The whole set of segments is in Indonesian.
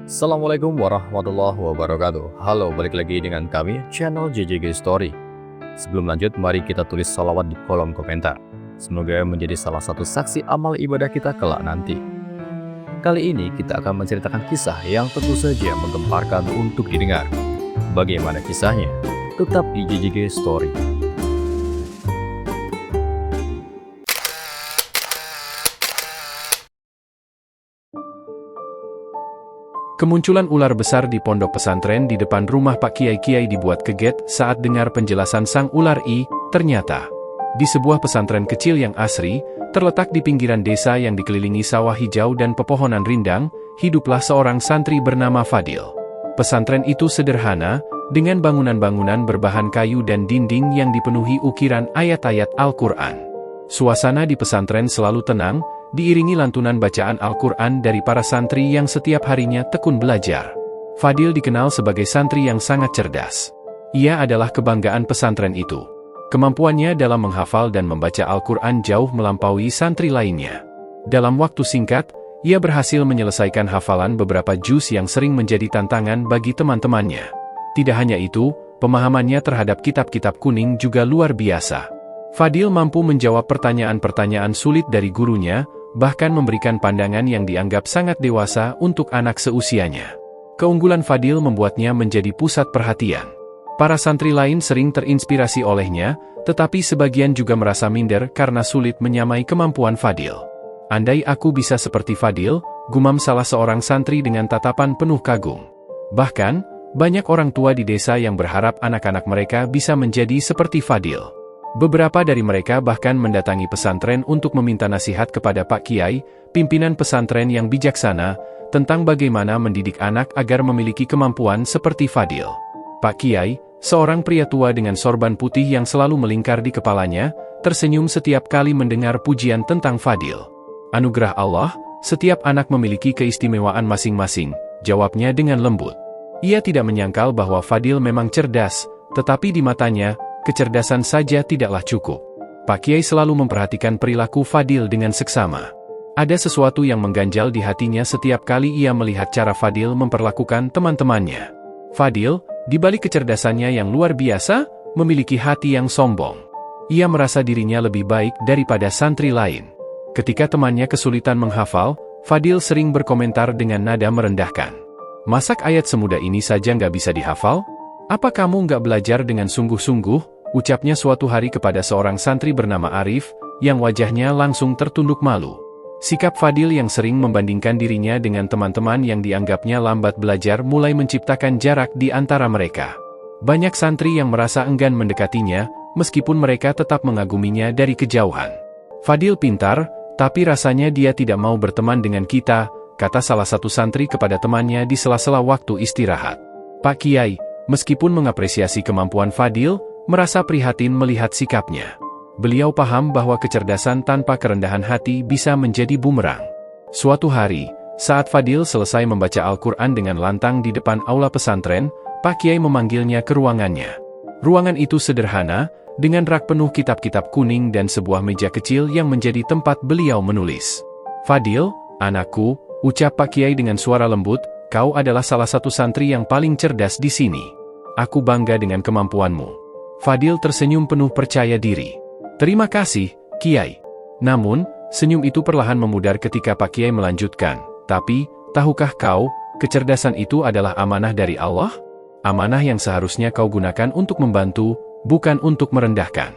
Assalamualaikum warahmatullahi wabarakatuh. Halo, balik lagi dengan kami, channel JJG Story. Sebelum lanjut, mari kita tulis salawat di kolom komentar. Semoga menjadi salah satu saksi amal ibadah kita kelak nanti. Kali ini kita akan menceritakan kisah yang tentu saja menggemparkan untuk didengar. Bagaimana kisahnya? Tetap di JJG Story. Kemunculan ular besar di pondok pesantren di depan rumah Pak Kiai dibuat kaget saat dengar penjelasan sang ular. Ternyata, di sebuah pesantren kecil yang asri, terletak di pinggiran desa yang dikelilingi sawah hijau dan pepohonan rindang, hiduplah seorang santri bernama Fadil. Pesantren itu sederhana, dengan bangunan-bangunan berbahan kayu dan dinding yang dipenuhi ukiran ayat-ayat Al-Quran. Suasana di pesantren selalu tenang, diiringi lantunan bacaan Al-Quran dari para santri yang setiap harinya tekun belajar. Fadil dikenal sebagai santri yang sangat cerdas. Ia adalah kebanggaan pesantren itu. Kemampuannya dalam menghafal dan membaca Al-Quran jauh melampaui santri lainnya. Dalam waktu singkat, ia berhasil menyelesaikan hafalan beberapa juz yang sering menjadi tantangan bagi teman-temannya. Tidak hanya itu, pemahamannya terhadap kitab-kitab kuning juga luar biasa. Fadil mampu menjawab pertanyaan-pertanyaan sulit dari gurunya, bahkan memberikan pandangan yang dianggap sangat dewasa untuk anak seusianya. Keunggulan Fadil membuatnya menjadi pusat perhatian. Para santri lain sering terinspirasi olehnya, tetapi sebagian juga merasa minder karena sulit menyamai kemampuan Fadil. Andai aku bisa seperti Fadil, gumam salah seorang santri dengan tatapan penuh kagum. Bahkan, banyak orang tua di desa yang berharap anak-anak mereka bisa menjadi seperti Fadil. Beberapa dari mereka bahkan mendatangi pesantren untuk meminta nasihat kepada Pak Kiai, pimpinan pesantren yang bijaksana, tentang bagaimana mendidik anak agar memiliki kemampuan seperti Fadil. Pak Kiai, seorang pria tua dengan sorban putih yang selalu melingkar di kepalanya, tersenyum setiap kali mendengar pujian tentang Fadil. Anugerah Allah, setiap anak memiliki keistimewaan masing-masing, jawabnya dengan lembut. Ia tidak menyangkal bahwa Fadil memang cerdas, tetapi di matanya, kecerdasan saja tidaklah cukup. Pak Kiai selalu memperhatikan perilaku Fadil dengan seksama. Ada sesuatu yang mengganjal di hatinya setiap kali ia melihat cara Fadil memperlakukan teman-temannya. Fadil, di balik kecerdasannya yang luar biasa, memiliki hati yang sombong. Ia merasa dirinya lebih baik daripada santri lain. Ketika temannya kesulitan menghafal, Fadil sering berkomentar dengan nada merendahkan. Masak ayat semudah ini saja nggak bisa dihafal? Apa kamu nggak belajar dengan sungguh-sungguh? Ucapnya suatu hari kepada seorang santri bernama Arif, yang wajahnya langsung tertunduk malu. Sikap Fadil yang sering membandingkan dirinya dengan teman-teman yang dianggapnya lambat belajar mulai menciptakan jarak di antara mereka. Banyak santri yang merasa enggan mendekatinya, meskipun mereka tetap mengaguminya dari kejauhan. Fadil pintar, tapi rasanya dia tidak mau berteman dengan kita, kata salah satu santri kepada temannya di sela-sela waktu istirahat. Pak Kiai, meskipun mengapresiasi kemampuan Fadil, merasa prihatin melihat sikapnya. Beliau paham bahwa kecerdasan tanpa kerendahan hati bisa menjadi bumerang. Suatu hari, saat Fadil selesai membaca Al-Quran dengan lantang di depan aula pesantren, Pak Kiai memanggilnya ke ruangannya. Ruangan itu sederhana, dengan rak penuh kitab-kitab kuning dan sebuah meja kecil yang menjadi tempat beliau menulis. "Fadil, anakku," ucap Pak Kiai dengan suara lembut, "kau adalah salah satu santri yang paling cerdas di sini. Aku bangga dengan kemampuanmu." Fadil tersenyum penuh percaya diri. "Terima kasih, Kiai." Namun, senyum itu perlahan memudar ketika Pak Kiai melanjutkan, "Tapi, tahukah kau, kecerdasan itu adalah amanah dari Allah? Amanah yang seharusnya kau gunakan untuk membantu, bukan untuk merendahkan."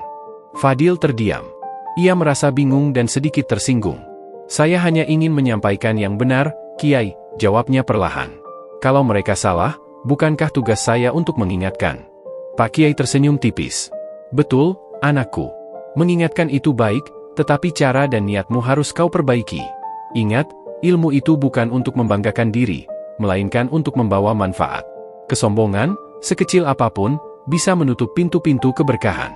Fadil terdiam. Ia merasa bingung dan sedikit tersinggung. "Saya hanya ingin menyampaikan yang benar, Kiai," jawabnya perlahan. "Kalau mereka salah, bukankah tugas saya untuk mengingatkan?" Pak Kiai tersenyum tipis. "Betul, anakku. Mengingatkan itu baik, tetapi cara dan niatmu harus kau perbaiki. Ingat, ilmu itu bukan untuk membanggakan diri, melainkan untuk membawa manfaat. Kesombongan, sekecil apapun, bisa menutup pintu-pintu keberkahan."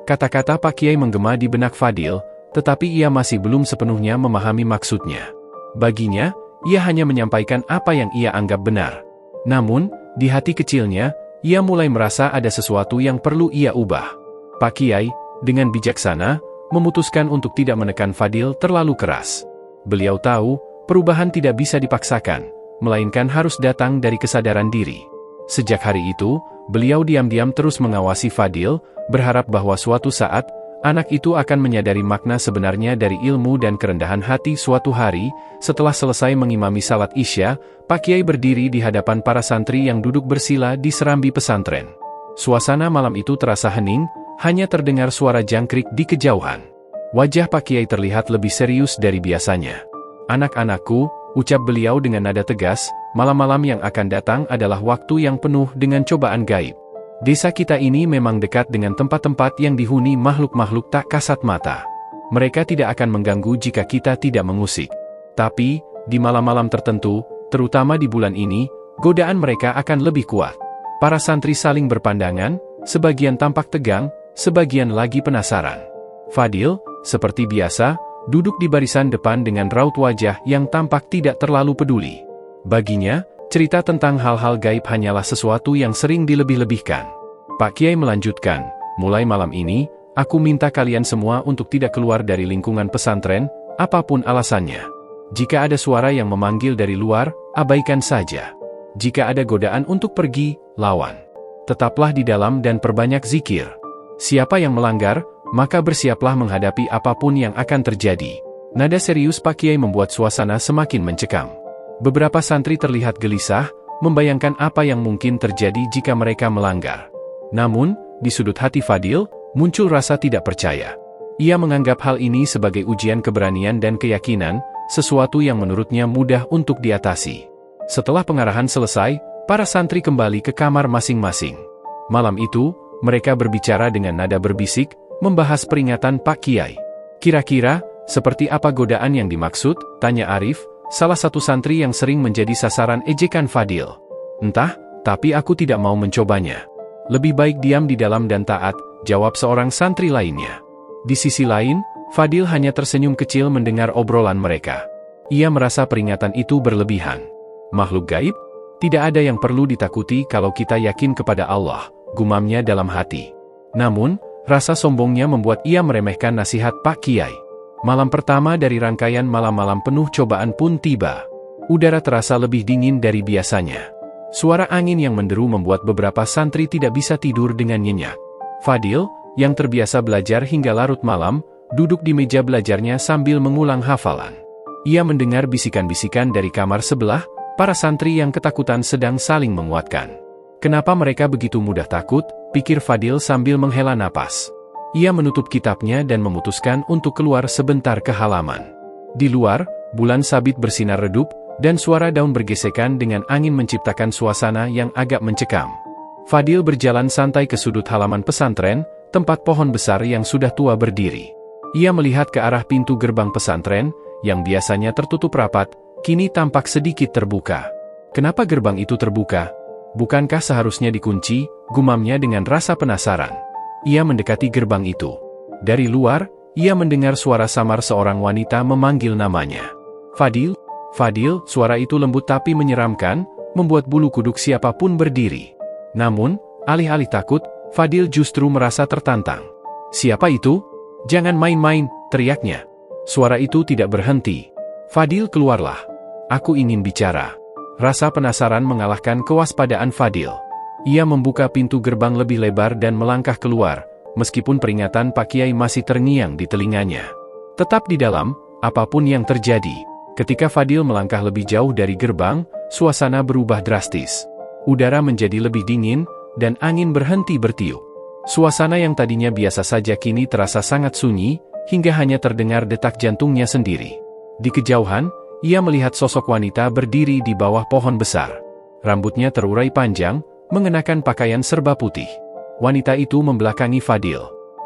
Kata-kata Pak Kiai menggema di benak Fadil, tetapi ia masih belum sepenuhnya memahami maksudnya. Baginya, ia hanya menyampaikan apa yang ia anggap benar. Namun, di hati kecilnya, ia mulai merasa ada sesuatu yang perlu ia ubah. Pak Kiai, dengan bijaksana, memutuskan untuk tidak menekan Fadil terlalu keras. Beliau tahu, perubahan tidak bisa dipaksakan, melainkan harus datang dari kesadaran diri. Sejak hari itu, beliau diam-diam terus mengawasi Fadil, berharap bahwa suatu saat, anak itu akan menyadari makna sebenarnya dari ilmu dan kerendahan hati. Suatu hari, setelah selesai mengimami salat Isya, Pak Kiai berdiri di hadapan para santri yang duduk bersila di serambi pesantren. Suasana malam itu terasa hening, hanya terdengar suara jangkrik di kejauhan. Wajah Pak Kiai terlihat lebih serius dari biasanya. "Anak-anakku," ucap beliau dengan nada tegas, "malam-malam yang akan datang adalah waktu yang penuh dengan cobaan gaib. Desa kita ini memang dekat dengan tempat-tempat yang dihuni makhluk-makhluk tak kasat mata. Mereka tidak akan mengganggu jika kita tidak mengusik. Tapi, di malam-malam tertentu, terutama di bulan ini, godaan mereka akan lebih kuat." Para santri saling berpandangan, sebagian tampak tegang, sebagian lagi penasaran. Fadil, seperti biasa, duduk di barisan depan dengan raut wajah yang tampak tidak terlalu peduli. Baginya, cerita tentang hal-hal gaib hanyalah sesuatu yang sering dilebih-lebihkan. Pak Kiai melanjutkan, "Mulai malam ini, aku minta kalian semua untuk tidak keluar dari lingkungan pesantren, apapun alasannya. Jika ada suara yang memanggil dari luar, abaikan saja. Jika ada godaan untuk pergi, lawan. Tetaplah di dalam dan perbanyak zikir. Siapa yang melanggar, maka bersiaplah menghadapi apapun yang akan terjadi." Nada serius Pak Kiai membuat suasana semakin mencekam. Beberapa santri terlihat gelisah, membayangkan apa yang mungkin terjadi jika mereka melanggar. Namun, di sudut hati Fadil, muncul rasa tidak percaya. Ia menganggap hal ini sebagai ujian keberanian dan keyakinan, sesuatu yang menurutnya mudah untuk diatasi. Setelah pengarahan selesai, para santri kembali ke kamar masing-masing. Malam itu, mereka berbicara dengan nada berbisik, membahas peringatan Pak Kiai. "Kira-kira, seperti apa godaan yang dimaksud?" tanya Arif, salah satu santri yang sering menjadi sasaran ejekan Fadil. "Entah, tapi aku tidak mau mencobanya. Lebih baik diam di dalam dan taat," jawab seorang santri lainnya. Di sisi lain, Fadil hanya tersenyum kecil mendengar obrolan mereka. Ia merasa peringatan itu berlebihan. "Makhluk gaib? Tidak ada yang perlu ditakuti kalau kita yakin kepada Allah," gumamnya dalam hati. Namun, rasa sombongnya membuat ia meremehkan nasihat Pak Kiai. Malam pertama dari rangkaian malam-malam penuh cobaan pun tiba. Udara terasa lebih dingin dari biasanya. Suara angin yang menderu membuat beberapa santri tidak bisa tidur dengan nyenyak. Fadil, yang terbiasa belajar hingga larut malam, duduk di meja belajarnya sambil mengulang hafalan. Ia mendengar bisikan-bisikan dari kamar sebelah, para santri yang ketakutan sedang saling menguatkan. "Kenapa mereka begitu mudah takut?" pikir Fadil sambil menghela napas. Ia menutup kitabnya dan memutuskan untuk keluar sebentar ke halaman. Di luar, bulan sabit bersinar redup, dan suara daun bergesekan dengan angin menciptakan suasana yang agak mencekam. Fadil berjalan santai ke sudut halaman pesantren, tempat pohon besar yang sudah tua berdiri. Ia melihat ke arah pintu gerbang pesantren, yang biasanya tertutup rapat, kini tampak sedikit terbuka. "Kenapa gerbang itu terbuka? Bukankah seharusnya dikunci?" gumamnya dengan rasa penasaran. Ia mendekati gerbang itu. Dari luar, ia mendengar suara samar seorang wanita memanggil namanya. "Fadil, Fadil," suara itu lembut tapi menyeramkan, membuat bulu kuduk siapapun berdiri. Namun, alih-alih takut, Fadil justru merasa tertantang. "Siapa itu? Jangan main-main," teriaknya. Suara itu tidak berhenti. "Fadil, keluarlah. Aku ingin bicara." Rasa penasaran mengalahkan kewaspadaan Fadil. Ia membuka pintu gerbang lebih lebar dan melangkah keluar, meskipun peringatan Pak Kiai masih terngiang di telinganya. Tetap di dalam, apapun yang terjadi. Ketika Fadil melangkah lebih jauh dari gerbang, suasana berubah drastis. Udara menjadi lebih dingin, dan angin berhenti bertiup. Suasana yang tadinya biasa saja kini terasa sangat sunyi, hingga hanya terdengar detak jantungnya sendiri. Di kejauhan, ia melihat sosok wanita berdiri di bawah pohon besar. Rambutnya terurai panjang, mengenakan pakaian serba putih. Wanita itu membelakangi Fadil.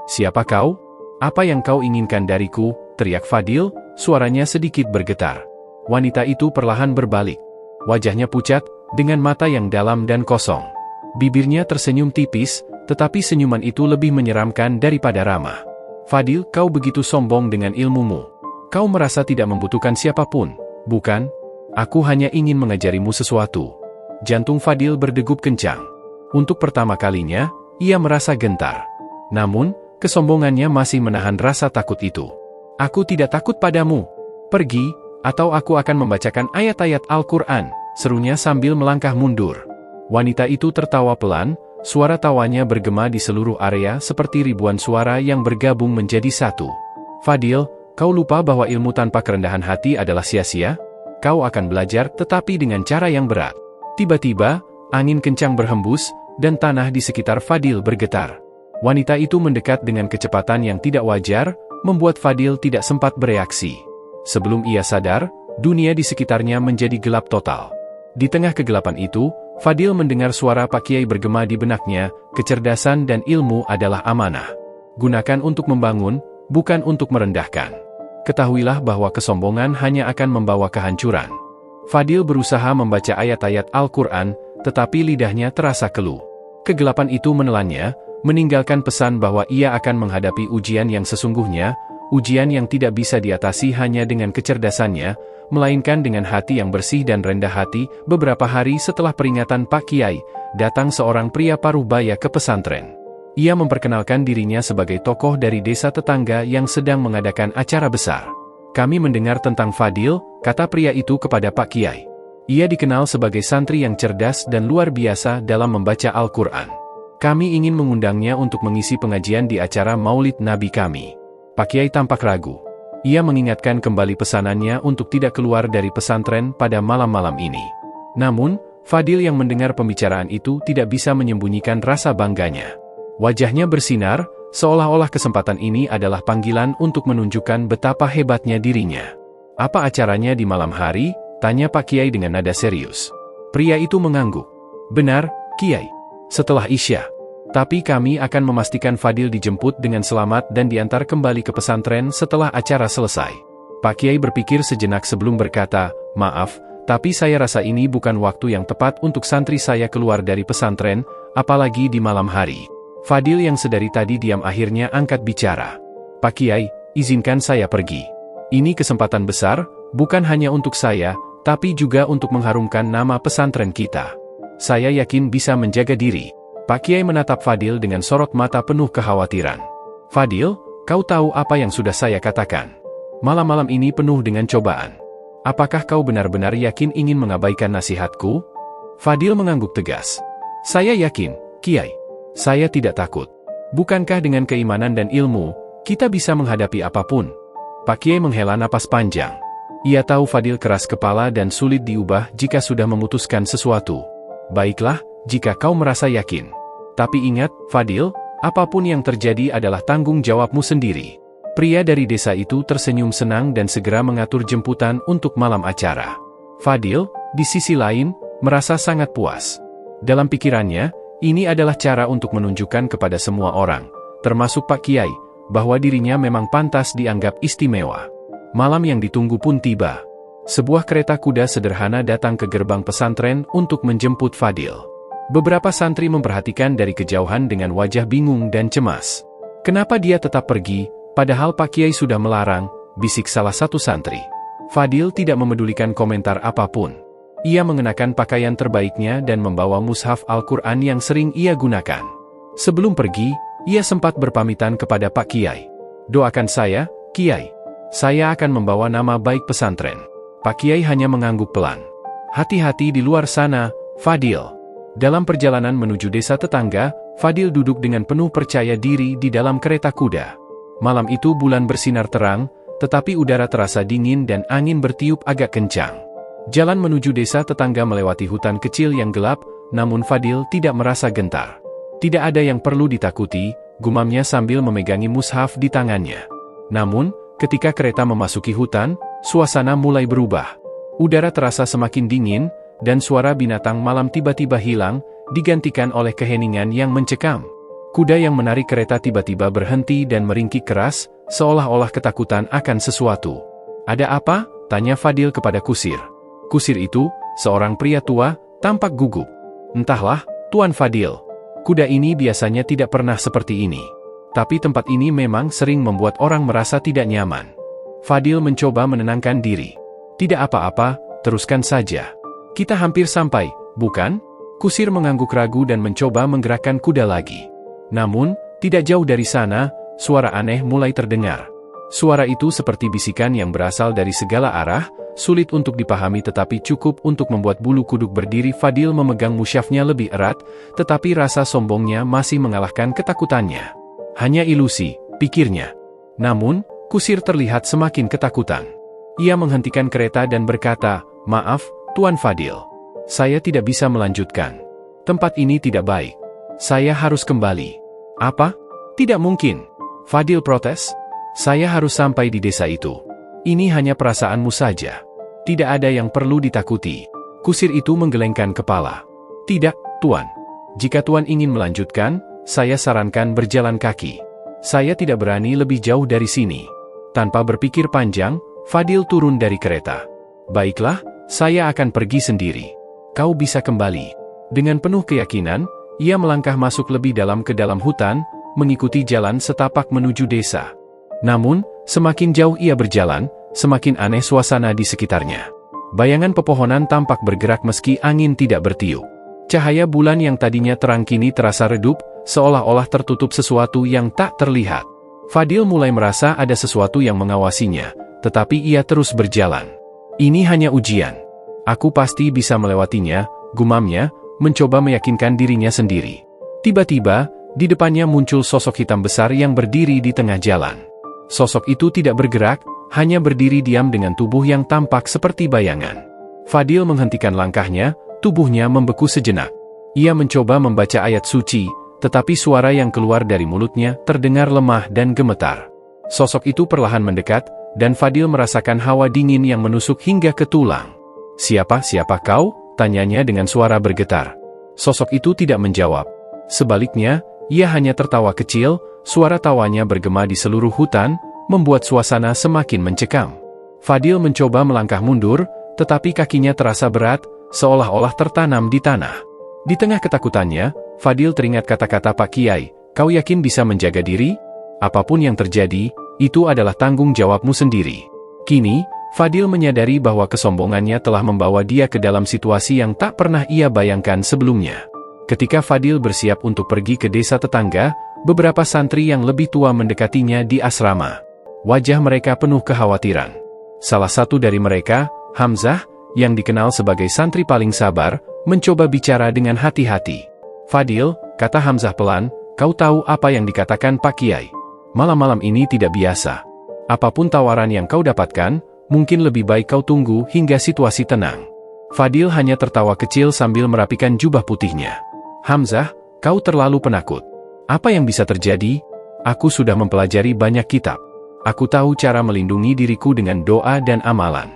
"Siapa kau? Apa yang kau inginkan dariku?" teriak Fadil, suaranya sedikit bergetar. Wanita itu perlahan berbalik. Wajahnya pucat, dengan mata yang dalam dan kosong. Bibirnya tersenyum tipis, tetapi senyuman itu lebih menyeramkan daripada ramah. "Fadil, kau begitu sombong dengan ilmumu. Kau merasa tidak membutuhkan siapapun, bukan? Aku hanya ingin mengajarimu sesuatu." Jantung Fadil berdegup kencang. Untuk pertama kalinya, ia merasa gentar. Namun, kesombongannya masih menahan rasa takut itu. "Aku tidak takut padamu. Pergi, Atau aku akan membacakan ayat-ayat Al-Quran, serunya sambil melangkah mundur. Wanita itu tertawa pelan, suara tawanya bergema di seluruh area seperti ribuan suara yang bergabung menjadi satu. Fadil, kau lupa bahwa ilmu tanpa kerendahan hati adalah sia-sia? Kau akan belajar tetapi dengan cara yang berat. Tiba-tiba, angin kencang berhembus, dan tanah di sekitar Fadil bergetar. Wanita itu mendekat dengan kecepatan yang tidak wajar, membuat Fadil tidak sempat bereaksi. Sebelum ia sadar, dunia di sekitarnya menjadi gelap total. Di tengah kegelapan itu, Fadil mendengar suara Pak Kiai bergema di benaknya, kecerdasan dan ilmu adalah amanah. Gunakan untuk membangun, bukan untuk merendahkan. Ketahuilah bahwa kesombongan hanya akan membawa kehancuran. Fadil berusaha membaca ayat-ayat Al-Quran, tetapi lidahnya terasa keluh. Kegelapan itu menelannya, meninggalkan pesan bahwa ia akan menghadapi ujian yang sesungguhnya, ujian yang tidak bisa diatasi hanya dengan kecerdasannya, melainkan dengan hati yang bersih dan rendah hati. Beberapa hari setelah peringatan Pak Kiai, datang seorang pria parubaya ke pesantren. Ia memperkenalkan dirinya sebagai tokoh dari desa tetangga yang sedang mengadakan acara besar. Kami mendengar tentang Fadil, kata pria itu kepada Pak Kiai. Ia dikenal sebagai santri yang cerdas dan luar biasa dalam membaca Al-Quran. Kami ingin mengundangnya untuk mengisi pengajian di acara Maulid Nabi kami. Pak Kiai tampak ragu. Ia mengingatkan kembali pesanannya untuk tidak keluar dari pesantren pada malam-malam ini. Namun, Fadil yang mendengar pembicaraan itu tidak bisa menyembunyikan rasa bangganya. Wajahnya bersinar, seolah-olah kesempatan ini adalah panggilan untuk menunjukkan betapa hebatnya dirinya. Apa acaranya di malam hari? Tanya Pak Kiai dengan nada serius. Pria itu mengangguk. Benar, Kiai. Setelah Isya. Tapi kami akan memastikan Fadil dijemput dengan selamat dan diantar kembali ke pesantren setelah acara selesai. Pak Kiai berpikir sejenak sebelum berkata, maaf, tapi saya rasa ini bukan waktu yang tepat untuk santri saya keluar dari pesantren, apalagi di malam hari. Fadil yang sedari tadi diam akhirnya angkat bicara. Pak Kiai, izinkan saya pergi. Ini kesempatan besar, bukan hanya untuk saya, tapi juga untuk mengharumkan nama pesantren kita. Saya yakin bisa menjaga diri. Pak Kiai menatap Fadil dengan sorot mata penuh kekhawatiran. Fadil, kau tahu apa yang sudah saya katakan. Malam-malam ini penuh dengan cobaan. Apakah kau benar-benar yakin ingin mengabaikan nasihatku? Fadil mengangguk tegas. Saya yakin, Kiai. Saya tidak takut. Bukankah dengan keimanan dan ilmu, kita bisa menghadapi apapun? Pak Kiai menghela napas panjang. Ia tahu Fadil keras kepala dan sulit diubah jika sudah memutuskan sesuatu. Baiklah, jika kau merasa yakin. Tapi ingat, Fadil, apapun yang terjadi adalah tanggung jawabmu sendiri. Pria dari desa itu tersenyum senang dan segera mengatur jemputan untuk malam acara. Fadil, di sisi lain, merasa sangat puas. Dalam pikirannya, ini adalah cara untuk menunjukkan kepada semua orang, termasuk Pak Kiai, bahwa dirinya memang pantas dianggap istimewa. Malam yang ditunggu pun tiba. Sebuah kereta kuda sederhana datang ke gerbang pesantren untuk menjemput Fadil. Beberapa santri memperhatikan dari kejauhan dengan wajah bingung dan cemas. Kenapa dia tetap pergi, padahal Pak Kiai sudah melarang, bisik salah satu santri. Fadil tidak memedulikan komentar apapun. Ia mengenakan pakaian terbaiknya dan membawa mushaf Al-Quran yang sering ia gunakan. Sebelum pergi, ia sempat berpamitan kepada Pak Kiai. Doakan saya, Kiai. Saya akan membawa nama baik pesantren. Pak Kiai hanya mengangguk pelan. Hati-hati di luar sana, Fadil. Dalam perjalanan menuju desa tetangga, Fadil duduk dengan penuh percaya diri di dalam kereta kuda. Malam itu bulan bersinar terang, tetapi udara terasa dingin dan angin bertiup agak kencang. Jalan menuju desa tetangga melewati hutan kecil yang gelap, namun Fadil tidak merasa gentar. Tidak ada yang perlu ditakuti, gumamnya sambil memegangi mushaf di tangannya. Namun, ketika kereta memasuki hutan, suasana mulai berubah. Udara terasa semakin dingin, dan suara binatang malam tiba-tiba hilang, digantikan oleh keheningan yang mencekam. Kuda yang menarik kereta tiba-tiba berhenti dan meringkik keras, seolah-olah ketakutan akan sesuatu. Ada apa? Tanya Fadil kepada kusir. Kusir itu, seorang pria tua, tampak gugup. Entahlah, Tuan Fadil. Kuda ini biasanya tidak pernah seperti ini. Tapi tempat ini memang sering membuat orang merasa tidak nyaman. Fadil mencoba menenangkan diri. Tidak apa-apa, teruskan saja. Kita hampir sampai, bukan? Kusir mengangguk ragu dan mencoba menggerakkan kuda lagi. Namun, tidak jauh dari sana, suara aneh mulai terdengar. Suara itu seperti bisikan yang berasal dari segala arah, sulit untuk dipahami tetapi cukup untuk membuat bulu kuduk berdiri. Fadil memegang musyafnya lebih erat, tetapi rasa sombongnya masih mengalahkan ketakutannya. Hanya ilusi, pikirnya. Namun, kusir terlihat semakin ketakutan. Ia menghentikan kereta dan berkata, "Maaf, Tuan Fadil. Saya tidak bisa melanjutkan. Tempat ini tidak baik. Saya harus kembali." "Apa? Tidak mungkin." Fadil protes. "Saya harus sampai di desa itu. Ini hanya perasaanmu saja. Tidak ada yang perlu ditakuti." Kusir itu menggelengkan kepala. "Tidak, Tuan. Jika Tuan ingin melanjutkan, saya sarankan berjalan kaki. Saya tidak berani lebih jauh dari sini." Tanpa berpikir panjang, Fadil turun dari kereta. "Baiklah, saya akan pergi sendiri. Kau bisa kembali." Dengan penuh keyakinan, ia melangkah masuk lebih dalam ke dalam hutan, mengikuti jalan setapak menuju desa. Namun, semakin jauh ia berjalan, semakin aneh suasana di sekitarnya. Bayangan pepohonan tampak bergerak meski angin tidak bertiup. Cahaya bulan yang tadinya terang kini terasa redup, seolah-olah tertutup sesuatu yang tak terlihat. Fadil mulai merasa ada sesuatu yang mengawasinya, tetapi ia terus berjalan. "Ini hanya ujian. Aku pasti bisa melewatinya," gumamnya, mencoba meyakinkan dirinya sendiri. Tiba-tiba, di depannya muncul sosok hitam besar yang berdiri di tengah jalan. Sosok itu tidak bergerak, hanya berdiri diam dengan tubuh yang tampak seperti bayangan. Fadil menghentikan langkahnya, tubuhnya membeku sejenak. Ia mencoba membaca ayat suci, tetapi suara yang keluar dari mulutnya terdengar lemah dan gemetar. Sosok itu perlahan mendekat, dan Fadil merasakan hawa dingin yang menusuk hingga ke tulang. Siapa kau?" tanyanya dengan suara bergetar. Sosok itu tidak menjawab. Sebaliknya, ia hanya tertawa kecil, suara tawanya bergema di seluruh hutan, membuat suasana semakin mencekam. Fadil mencoba melangkah mundur, tetapi kakinya terasa berat, seolah-olah tertanam di tanah. Di tengah ketakutannya, Fadil teringat kata-kata Pak Kiai, "Kau yakin bisa menjaga diri? Apapun yang terjadi, itu adalah tanggung jawabmu sendiri." Kini, Fadil menyadari bahwa kesombongannya telah membawa dia ke dalam situasi yang tak pernah ia bayangkan sebelumnya. Ketika Fadil bersiap untuk pergi ke desa tetangga, beberapa santri yang lebih tua mendekatinya di asrama. Wajah mereka penuh kekhawatiran. Salah satu dari mereka, Hamzah, yang dikenal sebagai santri paling sabar, mencoba bicara dengan hati-hati. "Fadil," kata Hamzah pelan, "kau tahu apa yang dikatakan Pak Kiai? Malam-malam ini tidak biasa. Apapun tawaran yang kau dapatkan, mungkin lebih baik kau tunggu hingga situasi tenang." Fadil hanya tertawa kecil sambil merapikan jubah putihnya. "Hamzah, kau terlalu penakut. Apa yang bisa terjadi? Aku sudah mempelajari banyak kitab. Aku tahu cara melindungi diriku dengan doa dan amalan.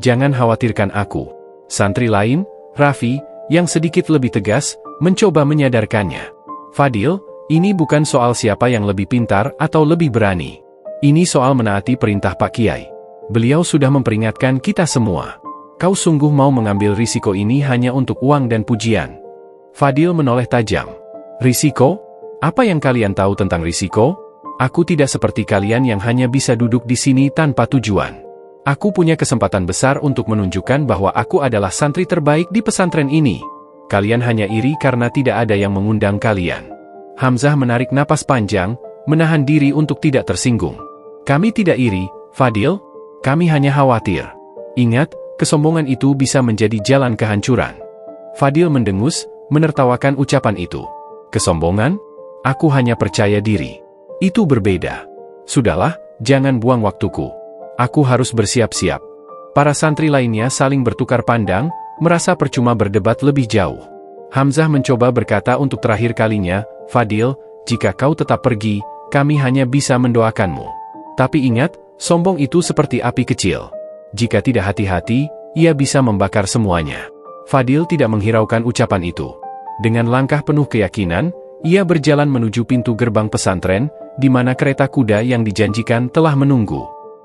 Jangan khawatirkan aku." Santri lain, Raffi, yang sedikit lebih tegas, mencoba menyadarkannya. "Fadil, ini bukan soal siapa yang lebih pintar atau lebih berani. Ini soal menaati perintah Pak Kiai. Beliau sudah memperingatkan kita semua. Kau sungguh mau mengambil risiko ini hanya untuk uang dan pujian?" Fadil menoleh tajam. "Risiko? Apa yang kalian tahu tentang risiko? Aku tidak seperti kalian yang hanya bisa duduk di sini tanpa tujuan. Aku punya kesempatan besar untuk menunjukkan bahwa aku adalah santri terbaik di pesantren ini. Kalian hanya iri karena tidak ada yang mengundang kalian." Hamzah menarik napas panjang, menahan diri untuk tidak tersinggung. "Kami tidak iri, Fadil. Kami hanya khawatir. Ingat, kesombongan itu bisa menjadi jalan kehancuran." Fadil mendengus, menertawakan ucapan itu. "Kesombongan? Aku hanya percaya diri. Itu berbeda. Sudahlah, jangan buang waktuku. Aku harus bersiap-siap." Para santri lainnya saling bertukar pandang, merasa percuma berdebat lebih jauh. Hamzah mencoba berkata untuk terakhir kalinya, "Fadil, jika kau tetap pergi, kami hanya bisa mendoakanmu. Tapi ingat, sombong itu seperti api kecil. Jika tidak hati-hati, ia bisa membakar semuanya." Fadil tidak menghiraukan ucapan itu. Dengan langkah penuh keyakinan, ia berjalan menuju pintu gerbang pesantren, di mana kereta kuda yang dijanjikan telah menunggu.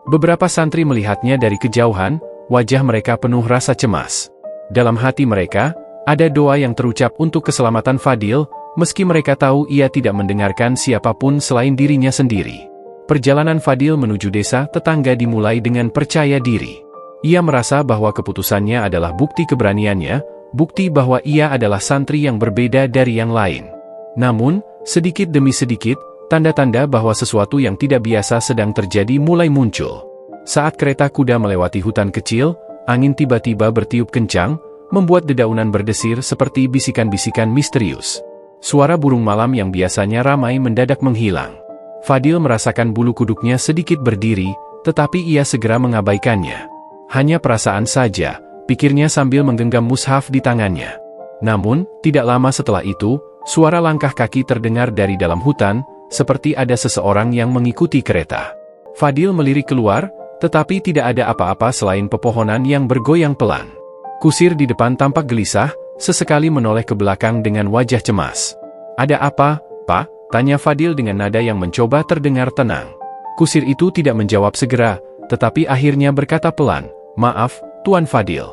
Beberapa santri melihatnya dari kejauhan, wajah mereka penuh rasa cemas. Dalam hati mereka, ada doa yang terucap untuk keselamatan Fadil, meski mereka tahu ia tidak mendengarkan siapapun selain dirinya sendiri. Perjalanan Fadil menuju desa tetangga dimulai dengan percaya diri. Ia merasa bahwa keputusannya adalah bukti keberaniannya, bukti bahwa ia adalah santri yang berbeda dari yang lain. Namun, sedikit demi sedikit, tanda-tanda bahwa sesuatu yang tidak biasa sedang terjadi mulai muncul. Saat kereta kuda melewati hutan kecil, Angin tiba-tiba bertiup kencang, membuat dedaunan berdesir seperti bisikan-bisikan misterius. Suara burung malam yang biasanya ramai mendadak menghilang. Fadil merasakan bulu kuduknya sedikit berdiri, tetapi ia segera mengabaikannya. Hanya perasaan saja, pikirnya sambil menggenggam mushaf di tangannya. Namun, tidak lama setelah itu, suara langkah kaki terdengar dari dalam hutan, seperti ada seseorang yang mengikuti kereta. Fadil melirik keluar, tetapi tidak ada apa-apa selain pepohonan yang bergoyang pelan. Kusir di depan tampak gelisah, sesekali menoleh ke belakang dengan wajah cemas. "Ada apa, Pak?" tanya Fadil dengan nada yang mencoba terdengar tenang. Kusir itu tidak menjawab segera, tetapi akhirnya berkata pelan, "Maaf, Tuan Fadil.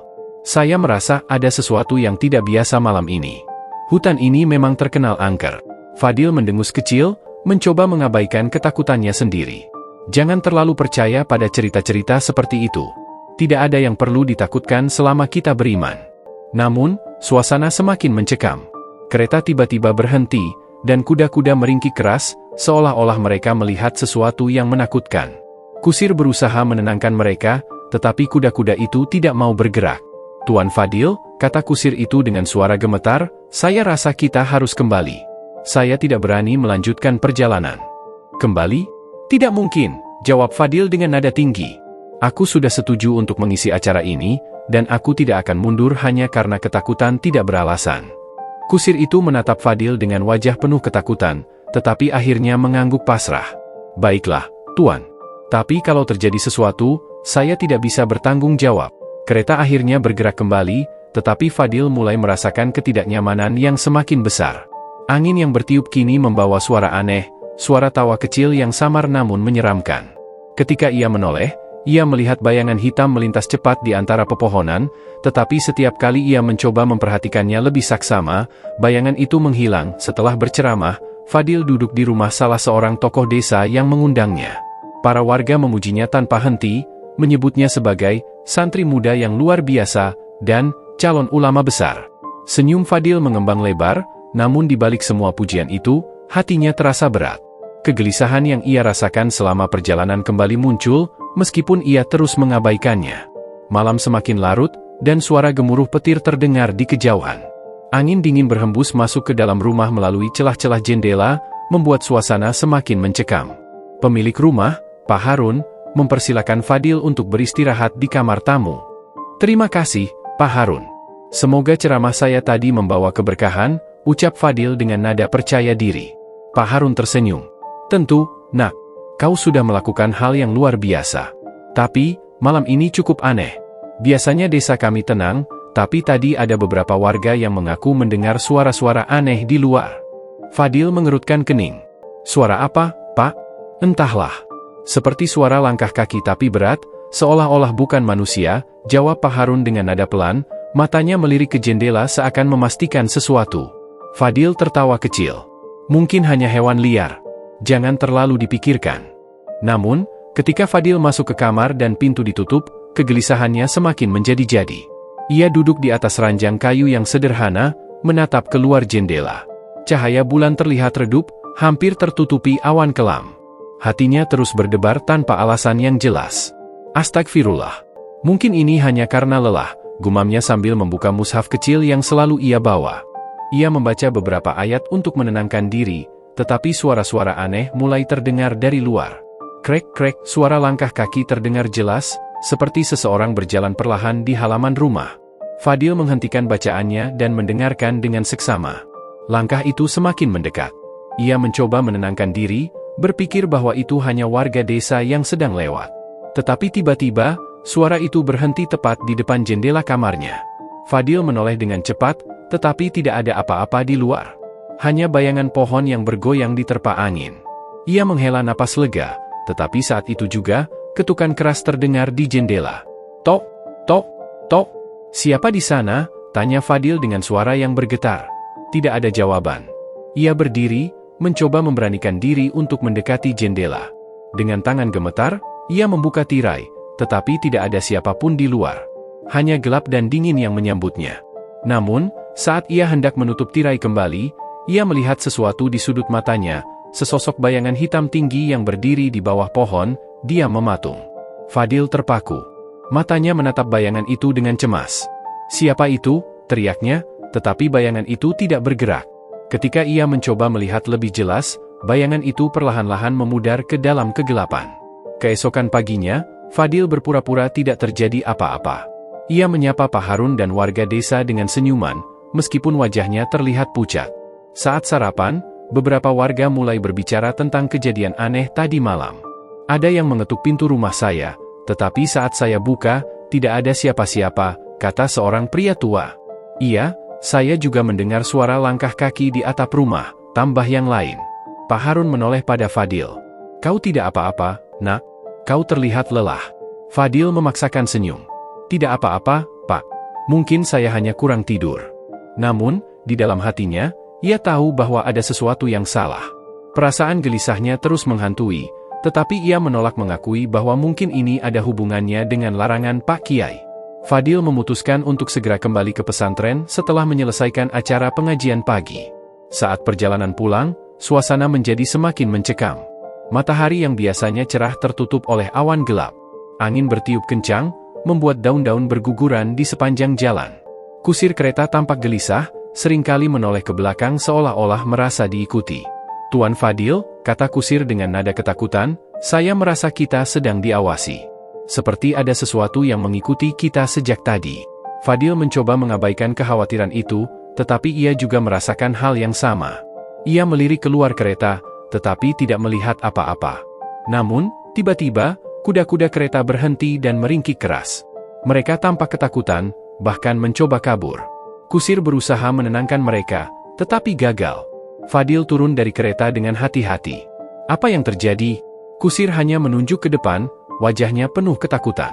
Saya merasa ada sesuatu yang tidak biasa malam ini. Hutan ini memang terkenal angker." Fadil mendengus kecil, mencoba mengabaikan ketakutannya sendiri. Jangan terlalu percaya pada cerita-cerita seperti itu. Tidak ada yang perlu ditakutkan selama kita beriman. Namun, suasana semakin mencekam. Kereta tiba-tiba berhenti, dan kuda-kuda meringkik keras, seolah-olah mereka melihat sesuatu yang menakutkan. Kusir berusaha menenangkan mereka, tetapi kuda-kuda itu tidak mau bergerak. "Tuan Fadil," kata kusir itu dengan suara gemetar, "saya rasa kita harus kembali. Saya tidak berani melanjutkan perjalanan." "Kembali? Tidak mungkin," jawab Fadil dengan nada tinggi. "Aku sudah setuju untuk mengisi acara ini, dan aku tidak akan mundur hanya karena ketakutan tidak beralasan." Kusir itu menatap Fadil dengan wajah penuh ketakutan, tetapi akhirnya mengangguk pasrah. "Baiklah, Tuan. Tapi kalau terjadi sesuatu, saya tidak bisa bertanggung jawab." Kereta akhirnya bergerak kembali, tetapi Fadil mulai merasakan ketidaknyamanan yang semakin besar. Angin yang bertiup kini membawa suara aneh, suara tawa kecil yang samar namun menyeramkan. Ketika ia menoleh, ia melihat bayangan hitam melintas cepat di antara pepohonan, tetapi setiap kali ia mencoba memperhatikannya lebih saksama, bayangan itu menghilang. Setelah berceramah, Fadil duduk di rumah salah seorang tokoh desa yang mengundangnya. Para warga memujinya tanpa henti, menyebutnya sebagai santri muda yang luar biasa dan calon ulama besar. Senyum Fadil mengembang lebar, namun di balik semua pujian itu, hatinya terasa berat. Kegelisahan yang ia rasakan selama perjalanan kembali muncul, meskipun ia terus mengabaikannya. Malam semakin larut, dan suara gemuruh petir terdengar di kejauhan. Angin dingin berhembus masuk ke dalam rumah melalui celah-celah jendela, membuat suasana semakin mencekam. Pemilik rumah, Pak Harun, mempersilakan Fadil untuk beristirahat di kamar tamu. "Terima kasih, Pak Harun. Semoga ceramah saya tadi membawa keberkahan," ucap Fadil dengan nada percaya diri. Pak Harun tersenyum. "Tentu, Nak. Kau sudah melakukan hal yang luar biasa. Tapi, malam ini cukup aneh. Biasanya desa kami tenang, tapi tadi ada beberapa warga yang mengaku mendengar suara-suara aneh di luar." Fadil mengerutkan kening. "Suara apa, Pak?" "Entahlah. Seperti suara langkah kaki tapi berat, seolah-olah bukan manusia," jawab Pak Harun dengan nada pelan, matanya melirik ke jendela seakan memastikan sesuatu. Fadil tertawa kecil. "Mungkin hanya hewan liar. Jangan terlalu dipikirkan." Namun, ketika Fadil masuk ke kamar dan pintu ditutup, kegelisahannya semakin menjadi-jadi. Ia duduk di atas ranjang kayu yang sederhana, menatap keluar jendela. Cahaya bulan terlihat redup, hampir tertutupi awan kelam. Hatinya terus berdebar tanpa alasan yang jelas. "Astagfirullah. Mungkin ini hanya karena lelah," gumamnya sambil membuka mushaf kecil yang selalu ia bawa. Ia membaca beberapa ayat untuk menenangkan diri, tetapi suara-suara aneh mulai terdengar dari luar. Krek-krek, suara langkah kaki terdengar jelas, seperti seseorang berjalan perlahan di halaman rumah. Fadil menghentikan bacaannya dan mendengarkan dengan seksama. Langkah itu semakin mendekat. Ia mencoba menenangkan diri, berpikir bahwa itu hanya warga desa yang sedang lewat. Tetapi tiba-tiba, suara itu berhenti tepat di depan jendela kamarnya. Fadil menoleh dengan cepat, tetapi tidak ada apa-apa di luar. Hanya bayangan pohon yang bergoyang diterpa angin. Ia menghela napas lega, tetapi saat itu juga, ketukan keras terdengar di jendela. "Tok, tok, tok. Siapa di sana?" tanya Fadil dengan suara yang bergetar. Tidak ada jawaban. Ia berdiri, mencoba memberanikan diri untuk mendekati jendela. Dengan tangan gemetar, ia membuka tirai, tetapi tidak ada siapapun di luar. Hanya gelap dan dingin yang menyambutnya. Namun, saat ia hendak menutup tirai kembali, ia melihat sesuatu di sudut matanya, sesosok bayangan hitam tinggi yang berdiri di bawah pohon, dia mematung. Fadil terpaku. Matanya menatap bayangan itu dengan cemas. "Siapa itu?" teriaknya, tetapi bayangan itu tidak bergerak. Ketika ia mencoba melihat lebih jelas, bayangan itu perlahan-lahan memudar ke dalam kegelapan. Keesokan paginya, Fadil berpura-pura tidak terjadi apa-apa. Ia menyapa Pak Harun dan warga desa dengan senyuman, meskipun wajahnya terlihat pucat. Saat sarapan, beberapa warga mulai berbicara tentang kejadian aneh tadi malam. "Ada yang mengetuk pintu rumah saya, tetapi saat saya buka, tidak ada siapa-siapa," kata seorang pria tua. "Iya, saya juga mendengar suara langkah kaki di atap rumah," tambah yang lain. Pak Harun menoleh pada Fadil. "Kau tidak apa-apa, nak? Kau terlihat lelah." Fadil memaksakan senyum. "Tidak apa-apa, Pak. Mungkin saya hanya kurang tidur." Namun, di dalam hatinya, ia tahu bahwa ada sesuatu yang salah. Perasaan gelisahnya terus menghantui, tetapi ia menolak mengakui bahwa mungkin ini ada hubungannya dengan larangan Pak Kiai. Fadil memutuskan untuk segera kembali ke pesantren setelah menyelesaikan acara pengajian pagi. Saat perjalanan pulang, suasana menjadi semakin mencekam. Matahari yang biasanya cerah tertutup oleh awan gelap. Angin bertiup kencang, membuat daun-daun berguguran di sepanjang jalan. Kusir kereta tampak gelisah, seringkali menoleh ke belakang seolah-olah merasa diikuti. "Tuan Fadil," kata kusir dengan nada ketakutan, "saya merasa kita sedang diawasi. Seperti ada sesuatu yang mengikuti kita sejak tadi." Fadil mencoba mengabaikan kekhawatiran itu, tetapi ia juga merasakan hal yang sama. Ia melirik keluar kereta, tetapi tidak melihat apa-apa. Namun, tiba-tiba, kuda-kuda kereta berhenti dan meringkik keras. Mereka tampak ketakutan, bahkan mencoba kabur. Kusir berusaha menenangkan mereka, tetapi gagal. Fadil turun dari kereta dengan hati-hati. "Apa yang terjadi?" Kusir hanya menunjuk ke depan, wajahnya penuh ketakutan.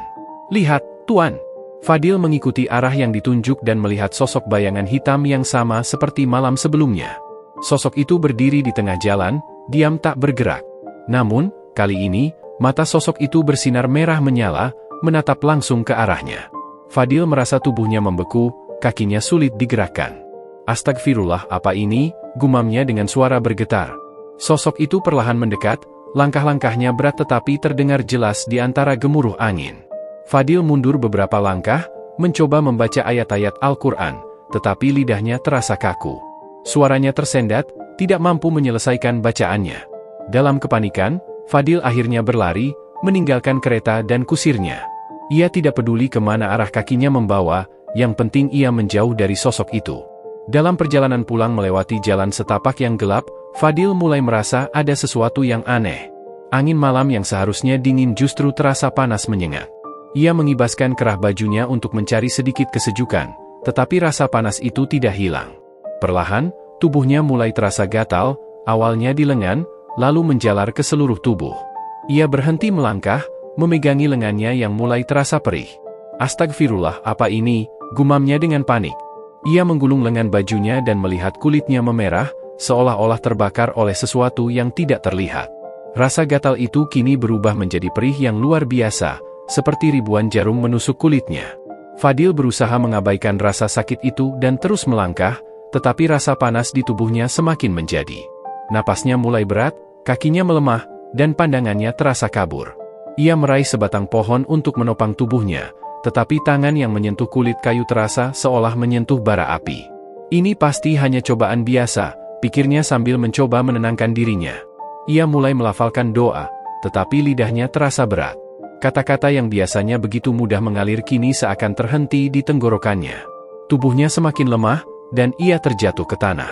"Lihat, Tuan." Fadil mengikuti arah yang ditunjuk dan melihat sosok bayangan hitam yang sama seperti malam sebelumnya. Sosok itu berdiri di tengah jalan, diam tak bergerak. Namun, kali ini, mata sosok itu bersinar merah menyala, menatap langsung ke arahnya. Fadil merasa tubuhnya membeku, kakinya sulit digerakkan. "Astagfirullah, apa ini?" gumamnya dengan suara bergetar. Sosok itu perlahan mendekat, langkah-langkahnya berat tetapi terdengar jelas di antara gemuruh angin. Fadil mundur beberapa langkah, mencoba membaca ayat-ayat Al-Quran, tetapi lidahnya terasa kaku. Suaranya tersendat, tidak mampu menyelesaikan bacaannya. Dalam kepanikan, Fadil akhirnya berlari, meninggalkan kereta dan kusirnya. Ia tidak peduli kemana arah kakinya membawa, yang penting ia menjauh dari sosok itu. Dalam perjalanan pulang melewati jalan setapak yang gelap, Fadil mulai merasa ada sesuatu yang aneh. Angin malam yang seharusnya dingin justru terasa panas menyengat. Ia mengibaskan kerah bajunya untuk mencari sedikit kesejukan, tetapi rasa panas itu tidak hilang. Perlahan, tubuhnya mulai terasa gatal, awalnya di lengan, lalu menjalar ke seluruh tubuh. Ia berhenti melangkah, memegangi lengannya yang mulai terasa perih. "Astagfirullah, apa ini?" gumamnya dengan panik. Ia menggulung lengan bajunya dan melihat kulitnya memerah, seolah-olah terbakar oleh sesuatu yang tidak terlihat. Rasa gatal itu kini berubah menjadi perih yang luar biasa, seperti ribuan jarum menusuk kulitnya. Fadil berusaha mengabaikan rasa sakit itu dan terus melangkah, tetapi rasa panas di tubuhnya semakin menjadi. Napasnya mulai berat, kakinya melemah, dan pandangannya terasa kabur. Ia meraih sebatang pohon untuk menopang tubuhnya, tetapi tangan yang menyentuh kulit kayu terasa seolah menyentuh bara api. "Ini pasti hanya cobaan biasa," pikirnya sambil mencoba menenangkan dirinya. Ia mulai melafalkan doa, tetapi lidahnya terasa berat. Kata-kata yang biasanya begitu mudah mengalir kini seakan terhenti di tenggorokannya. Tubuhnya semakin lemah, dan ia terjatuh ke tanah.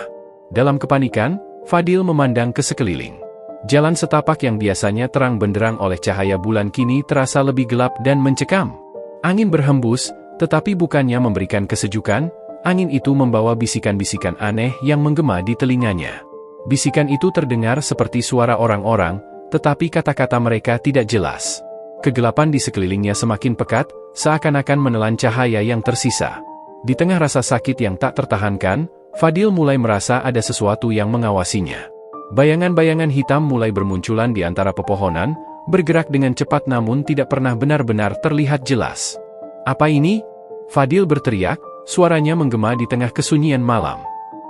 Dalam kepanikan, Fadil memandang ke sekeliling. Jalan setapak yang biasanya terang benderang oleh cahaya bulan kini terasa lebih gelap dan mencekam. Angin berhembus, tetapi bukannya memberikan kesejukan, angin itu membawa bisikan-bisikan aneh yang menggema di telinganya. Bisikan itu terdengar seperti suara orang-orang, tetapi kata-kata mereka tidak jelas. Kegelapan di sekelilingnya semakin pekat, seakan-akan menelan cahaya yang tersisa. Di tengah rasa sakit yang tak tertahankan, Fadil mulai merasa ada sesuatu yang mengawasinya. Bayangan-bayangan hitam mulai bermunculan di antara pepohonan, bergerak dengan cepat namun tidak pernah benar-benar terlihat jelas. "Apa ini?" Fadil berteriak, suaranya menggema di tengah kesunyian malam.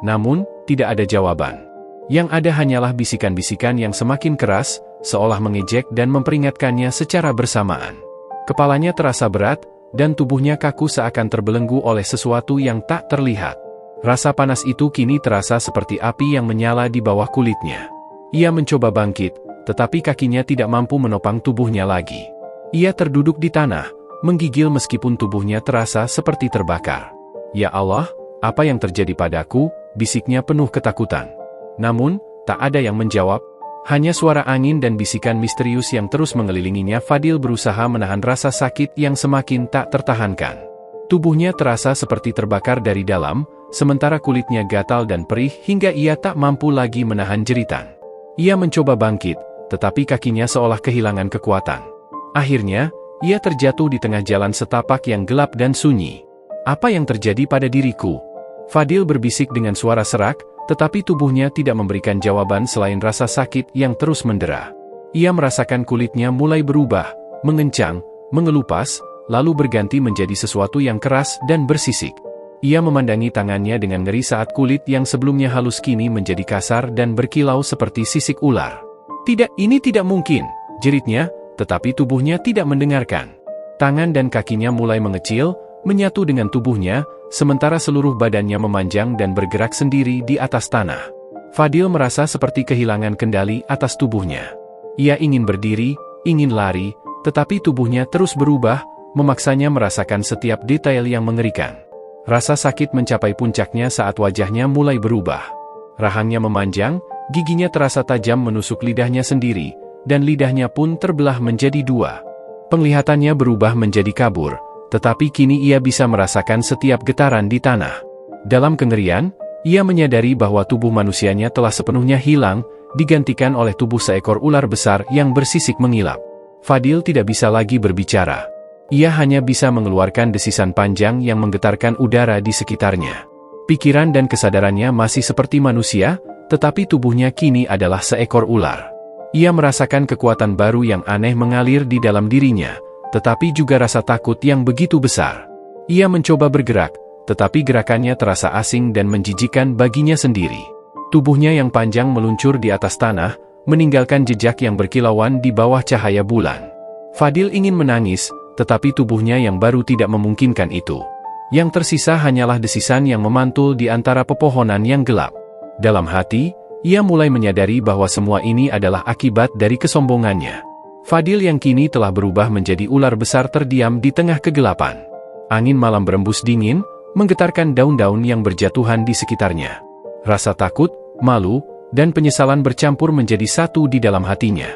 Namun, tidak ada jawaban. Yang ada hanyalah bisikan-bisikan yang semakin keras, seolah mengejek dan memperingatkannya secara bersamaan. Kepalanya terasa berat, dan tubuhnya kaku seakan terbelenggu oleh sesuatu yang tak terlihat. Rasa panas itu kini terasa seperti api yang menyala di bawah kulitnya. Ia mencoba bangkit, tetapi kakinya tidak mampu menopang tubuhnya lagi. Ia terduduk di tanah, menggigil meskipun tubuhnya terasa seperti terbakar. "Ya Allah, apa yang terjadi padaku?" bisiknya penuh ketakutan. Namun, tak ada yang menjawab. Hanya suara angin dan bisikan misterius yang terus mengelilinginya. Fadil berusaha menahan rasa sakit yang semakin tak tertahankan. Tubuhnya terasa seperti terbakar dari dalam, sementara kulitnya gatal dan perih hingga ia tak mampu lagi menahan jeritan. Ia mencoba bangkit, tetapi kakinya seolah kehilangan kekuatan. Akhirnya, ia terjatuh di tengah jalan setapak yang gelap dan sunyi. "Apa yang terjadi pada diriku?" Fadil berbisik dengan suara serak, tetapi tubuhnya tidak memberikan jawaban selain rasa sakit yang terus mendera. Ia merasakan kulitnya mulai berubah, mengencang, mengelupas, lalu berganti menjadi sesuatu yang keras dan bersisik. Ia memandangi tangannya dengan ngeri saat kulit yang sebelumnya halus kini menjadi kasar dan berkilau seperti sisik ular. "Tidak, ini tidak mungkin," jeritnya, tetapi tubuhnya tidak mendengarkan. Tangan dan kakinya mulai mengecil, menyatu dengan tubuhnya, sementara seluruh badannya memanjang dan bergerak sendiri di atas tanah. Fadil merasa seperti kehilangan kendali atas tubuhnya. Ia ingin berdiri, ingin lari, tetapi tubuhnya terus berubah, memaksanya merasakan setiap detail yang mengerikan. Rasa sakit mencapai puncaknya saat wajahnya mulai berubah. Rahangnya memanjang, giginya terasa tajam menusuk lidahnya sendiri, dan lidahnya pun terbelah menjadi dua. Penglihatannya berubah menjadi kabur, tetapi kini ia bisa merasakan setiap getaran di tanah. Dalam kengerian, ia menyadari bahwa tubuh manusianya telah sepenuhnya hilang, digantikan oleh tubuh seekor ular besar yang bersisik mengilap. Fadil tidak bisa lagi berbicara. Ia hanya bisa mengeluarkan desisan panjang yang menggetarkan udara di sekitarnya. Pikiran dan kesadarannya masih seperti manusia, tetapi tubuhnya kini adalah seekor ular. Ia merasakan kekuatan baru yang aneh mengalir di dalam dirinya, tetapi juga rasa takut yang begitu besar. Ia mencoba bergerak, tetapi gerakannya terasa asing dan menjijikkan baginya sendiri. Tubuhnya yang panjang meluncur di atas tanah, meninggalkan jejak yang berkilauan di bawah cahaya bulan. Fadil ingin menangis, tetapi tubuhnya yang baru tidak memungkinkan itu. Yang tersisa hanyalah desisan yang memantul di antara pepohonan yang gelap. Dalam hati, ia mulai menyadari bahwa semua ini adalah akibat dari kesombongannya. Fadil yang kini telah berubah menjadi ular besar terdiam di tengah kegelapan. Angin malam berembus dingin, menggetarkan daun-daun yang berjatuhan di sekitarnya. Rasa takut, malu, dan penyesalan bercampur menjadi satu di dalam hatinya.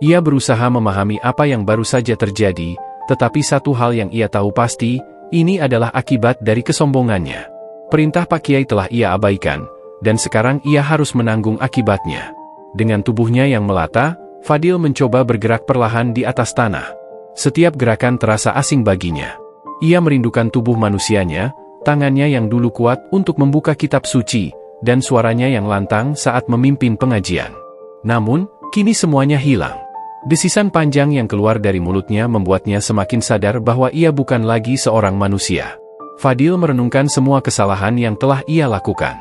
Ia berusaha memahami apa yang baru saja terjadi, tetapi satu hal yang ia tahu pasti, ini adalah akibat dari kesombongannya. Perintah Pak Kiai telah ia abaikan, dan sekarang ia harus menanggung akibatnya. Dengan tubuhnya yang melata, Fadil mencoba bergerak perlahan di atas tanah. Setiap gerakan terasa asing baginya. Ia merindukan tubuh manusianya, tangannya yang dulu kuat untuk membuka kitab suci, dan suaranya yang lantang saat memimpin pengajian. Namun, kini semuanya hilang. Desisan panjang yang keluar dari mulutnya membuatnya semakin sadar bahwa ia bukan lagi seorang manusia. Fadil merenungkan semua kesalahan yang telah ia lakukan.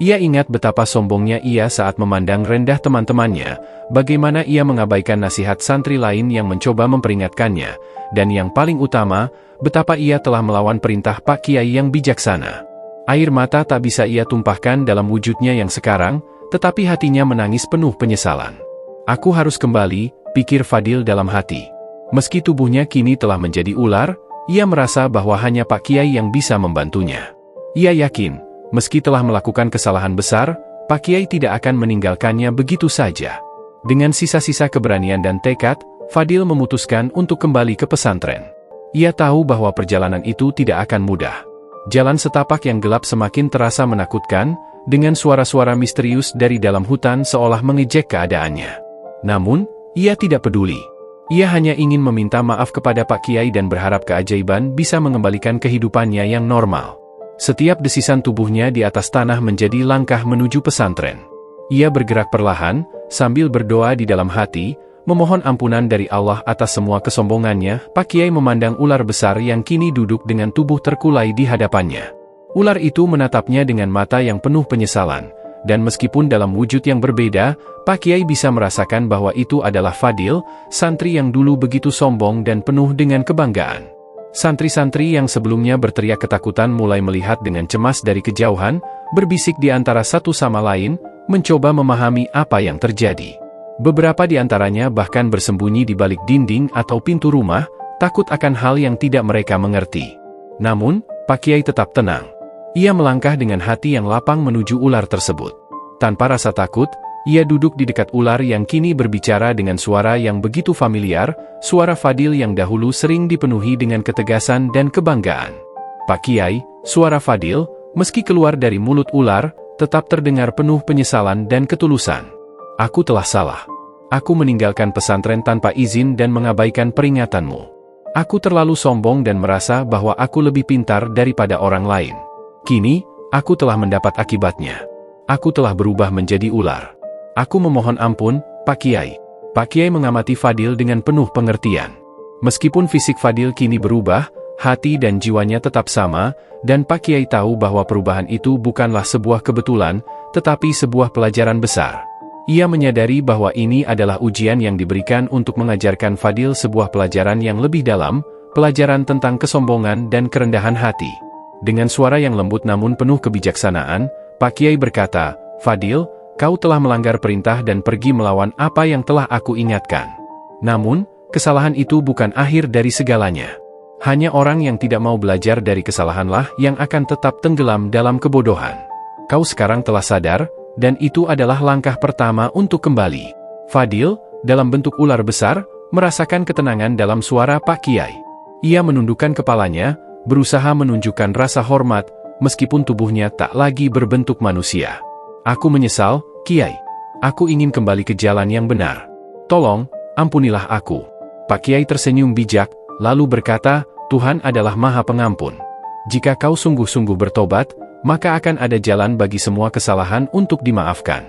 Ia ingat betapa sombongnya ia saat memandang rendah teman-temannya, bagaimana ia mengabaikan nasihat santri lain yang mencoba memperingatkannya, dan yang paling utama, betapa ia telah melawan perintah Pak Kiai yang bijaksana. Air mata tak bisa ia tumpahkan dalam wujudnya yang sekarang, tetapi hatinya menangis penuh penyesalan. "Aku harus kembali," pikir Fadil dalam hati. Meski tubuhnya kini telah menjadi ular, ia merasa bahwa hanya Pak Kiai yang bisa membantunya. Ia yakin, meski telah melakukan kesalahan besar, Pak Kiai tidak akan meninggalkannya begitu saja. Dengan sisa-sisa keberanian dan tekad, Fadil memutuskan untuk kembali ke pesantren. Ia tahu bahwa perjalanan itu tidak akan mudah. Jalan setapak yang gelap semakin terasa menakutkan, dengan suara-suara misterius dari dalam hutan seolah mengejek keadaannya. Namun, ia tidak peduli. Ia hanya ingin meminta maaf kepada Pak Kiai dan berharap keajaiban bisa mengembalikan kehidupannya yang normal. Setiap desisan tubuhnya di atas tanah menjadi langkah menuju pesantren. Ia bergerak perlahan, sambil berdoa di dalam hati, memohon ampunan dari Allah atas semua kesombongannya. Pak Kiai memandang ular besar yang kini duduk dengan tubuh terkulai di hadapannya. Ular itu menatapnya dengan mata yang penuh penyesalan, dan meskipun dalam wujud yang berbeda, Pak Kiai bisa merasakan bahwa itu adalah Fadil, santri yang dulu begitu sombong dan penuh dengan kebanggaan. Santri-santri yang sebelumnya berteriak ketakutan mulai melihat dengan cemas dari kejauhan, berbisik di antara satu sama lain, mencoba memahami apa yang terjadi. Beberapa di antaranya bahkan bersembunyi di balik dinding atau pintu rumah, takut akan hal yang tidak mereka mengerti. Namun, Pak Kiai tetap tenang. Ia melangkah dengan hati yang lapang menuju ular tersebut. Tanpa rasa takut, ia duduk di dekat ular yang kini berbicara dengan suara yang begitu familiar, suara Fadil yang dahulu sering dipenuhi dengan ketegasan dan kebanggaan. Pak Kiai, suara Fadil, meski keluar dari mulut ular, tetap terdengar penuh penyesalan dan ketulusan. Aku telah salah. Aku meninggalkan pesantren tanpa izin dan mengabaikan peringatanmu. Aku terlalu sombong dan merasa bahwa aku lebih pintar daripada orang lain. Kini, aku telah mendapat akibatnya. Aku telah berubah menjadi ular. Aku memohon ampun, Pak Kiai. Pak Kiai mengamati Fadil dengan penuh pengertian. Meskipun fisik Fadil kini berubah, hati dan jiwanya tetap sama, dan Pak Kiai tahu bahwa perubahan itu bukanlah sebuah kebetulan, tetapi sebuah pelajaran besar. Ia menyadari bahwa ini adalah ujian yang diberikan untuk mengajarkan Fadil sebuah pelajaran yang lebih dalam, pelajaran tentang kesombongan dan kerendahan hati. Dengan suara yang lembut namun penuh kebijaksanaan, Pak Kiai berkata, "Fadil, kau telah melanggar perintah dan pergi melawan apa yang telah aku ingatkan. Namun, kesalahan itu bukan akhir dari segalanya. Hanya orang yang tidak mau belajar dari kesalahanlah yang akan tetap tenggelam dalam kebodohan. Kau sekarang telah sadar, dan itu adalah langkah pertama untuk kembali." Fadil, dalam bentuk ular besar, merasakan ketenangan dalam suara Pak Kiai. Ia menundukkan kepalanya, berusaha menunjukkan rasa hormat, meskipun tubuhnya tak lagi berbentuk manusia. "Aku menyesal, Kiai. Aku ingin kembali ke jalan yang benar. Tolong, ampunilah aku." Pak Kiai tersenyum bijak, lalu berkata, "Tuhan adalah Maha Pengampun. Jika kau sungguh-sungguh bertobat, maka akan ada jalan bagi semua kesalahan untuk dimaafkan.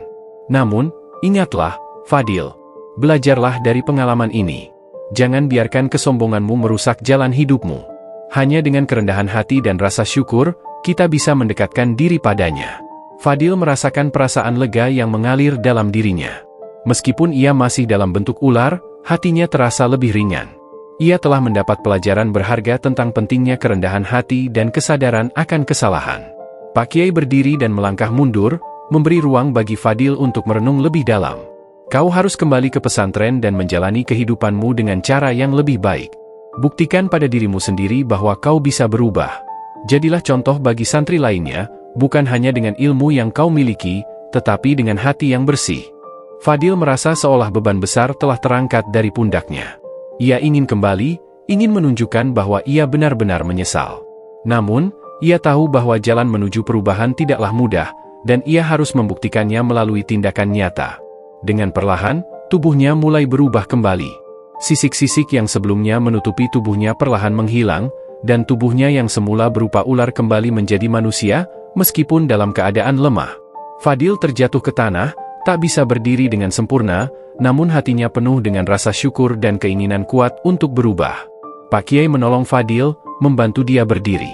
Namun, ingatlah, Fadil, belajarlah dari pengalaman ini. Jangan biarkan kesombonganmu merusak jalan hidupmu. Hanya dengan kerendahan hati dan rasa syukur, kita bisa mendekatkan diri padanya." Fadil merasakan perasaan lega yang mengalir dalam dirinya. Meskipun ia masih dalam bentuk ular, hatinya terasa lebih ringan. Ia telah mendapat pelajaran berharga tentang pentingnya kerendahan hati dan kesadaran akan kesalahan. Pak Kiai berdiri dan melangkah mundur, memberi ruang bagi Fadil untuk merenung lebih dalam. "Kau harus kembali ke pesantren dan menjalani kehidupanmu dengan cara yang lebih baik. Buktikan pada dirimu sendiri bahwa kau bisa berubah. Jadilah contoh bagi santri lainnya, bukan hanya dengan ilmu yang kau miliki, tetapi dengan hati yang bersih." Fadil merasa seolah beban besar telah terangkat dari pundaknya. Ia ingin kembali, ingin menunjukkan bahwa ia benar-benar menyesal. Namun, ia tahu bahwa jalan menuju perubahan tidaklah mudah, dan ia harus membuktikannya melalui tindakan nyata. Dengan perlahan, tubuhnya mulai berubah kembali. Sisik-sisik yang sebelumnya menutupi tubuhnya perlahan menghilang, dan tubuhnya yang semula berupa ular kembali menjadi manusia, meskipun dalam keadaan lemah. Fadil terjatuh ke tanah, tak bisa berdiri dengan sempurna, namun hatinya penuh dengan rasa syukur dan keinginan kuat untuk berubah. Pak Kiai menolong Fadil, membantu dia berdiri.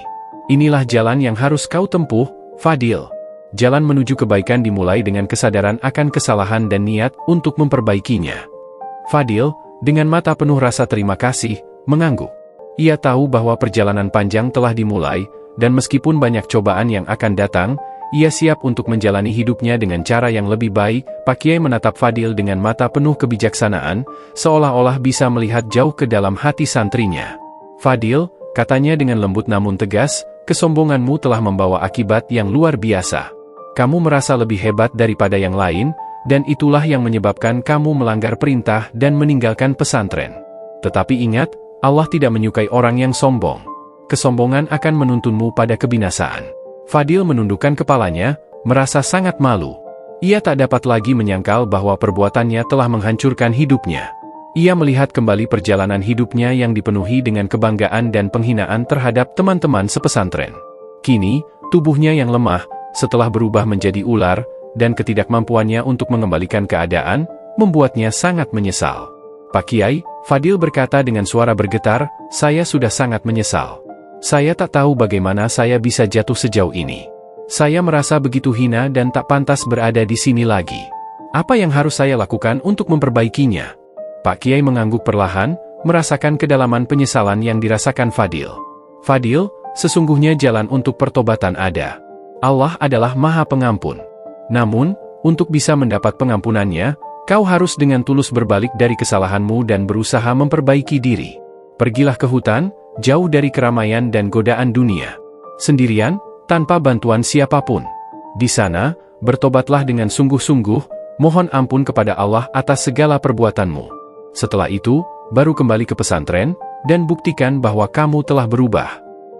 "Inilah jalan yang harus kau tempuh, Fadil. Jalan menuju kebaikan dimulai dengan kesadaran akan kesalahan dan niat untuk memperbaikinya." Fadil, dengan mata penuh rasa terima kasih, mengangguk. Ia tahu bahwa perjalanan panjang telah dimulai, dan meskipun banyak cobaan yang akan datang, ia siap untuk menjalani hidupnya dengan cara yang lebih baik. Pak Kiai menatap Fadil dengan mata penuh kebijaksanaan, seolah-olah bisa melihat jauh ke dalam hati santrinya. "Fadil," katanya dengan lembut namun tegas, "kesombonganmu telah membawa akibat yang luar biasa. Kamu merasa lebih hebat daripada yang lain, dan itulah yang menyebabkan kamu melanggar perintah dan meninggalkan pesantren. Tetapi ingat, Allah tidak menyukai orang yang sombong. Kesombongan akan menuntunmu pada kebinasaan." Fadil menundukkan kepalanya, merasa sangat malu. Ia tak dapat lagi menyangkal bahwa perbuatannya telah menghancurkan hidupnya. Ia melihat kembali perjalanan hidupnya yang dipenuhi dengan kebanggaan dan penghinaan terhadap teman-teman sepesantren. Kini, tubuhnya yang lemah, setelah berubah menjadi ular, dan ketidakmampuannya untuk mengembalikan keadaan, membuatnya sangat menyesal. "Pak Kiai," Fadil berkata dengan suara bergetar, "saya sudah sangat menyesal. Saya tak tahu bagaimana saya bisa jatuh sejauh ini. Saya merasa begitu hina dan tak pantas berada di sini lagi. Apa yang harus saya lakukan untuk memperbaikinya? Pak Kiai mengangguk perlahan, merasakan kedalaman penyesalan yang dirasakan Fadil. Fadil, sesungguhnya jalan untuk pertobatan ada. Allah adalah Maha Pengampun. Namun, untuk bisa mendapat pengampunannya, kau harus dengan tulus berbalik dari kesalahanmu dan berusaha memperbaiki diri. Pergilah ke hutan, jauh dari keramaian dan godaan dunia. Sendirian, tanpa bantuan siapapun. Di sana, bertobatlah dengan sungguh-sungguh, mohon ampun kepada Allah atas segala perbuatanmu. Setelah itu, baru kembali ke pesantren, dan buktikan bahwa kamu telah berubah.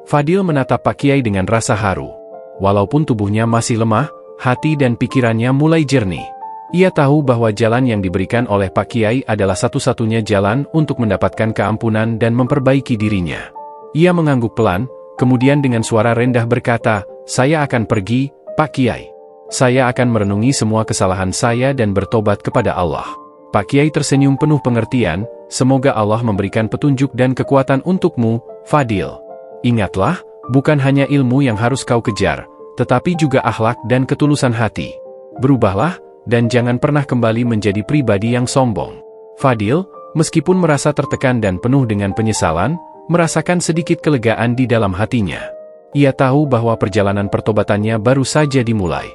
Fadil menatap Pak Kiai dengan rasa haru. Walaupun tubuhnya masih lemah, hati dan pikirannya mulai jernih. Ia tahu bahwa jalan yang diberikan oleh Pak Kiai adalah satu-satunya jalan untuk mendapatkan keampunan dan memperbaiki dirinya. Ia mengangguk pelan, kemudian dengan suara rendah berkata, "Saya akan pergi, Pak Kiai. Saya akan merenungi semua kesalahan saya dan bertobat kepada Allah." Pak Kiai tersenyum penuh pengertian, "Semoga Allah memberikan petunjuk dan kekuatan untukmu, Fadil. Ingatlah, bukan hanya ilmu yang harus kau kejar, tetapi juga akhlak dan ketulusan hati. Berubahlah, dan jangan pernah kembali menjadi pribadi yang sombong." Fadil, meskipun merasa tertekan dan penuh dengan penyesalan, merasakan sedikit kelegaan di dalam hatinya. Ia tahu bahwa perjalanan pertobatannya baru saja dimulai.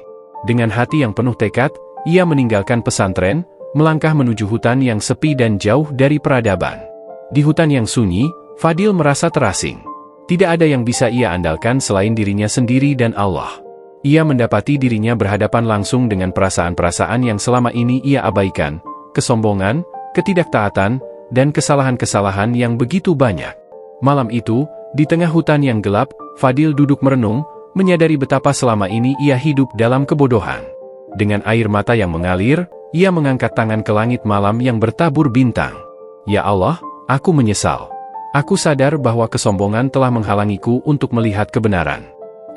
Dengan hati yang penuh tekad, ia meninggalkan pesantren, melangkah menuju hutan yang sepi dan jauh dari peradaban. Di hutan yang sunyi, Fadil merasa terasing. Tidak ada yang bisa ia andalkan selain dirinya sendiri dan Allah. Ia mendapati dirinya berhadapan langsung dengan perasaan-perasaan yang selama ini ia abaikan, kesombongan, ketidaktaatan, dan kesalahan-kesalahan yang begitu banyak. Malam itu, di tengah hutan yang gelap, Fadil duduk merenung, menyadari betapa selama ini ia hidup dalam kebodohan. Dengan air mata yang mengalir, ia mengangkat tangan ke langit malam yang bertabur bintang. "Ya Allah, aku menyesal. Aku sadar bahwa kesombongan telah menghalangiku untuk melihat kebenaran.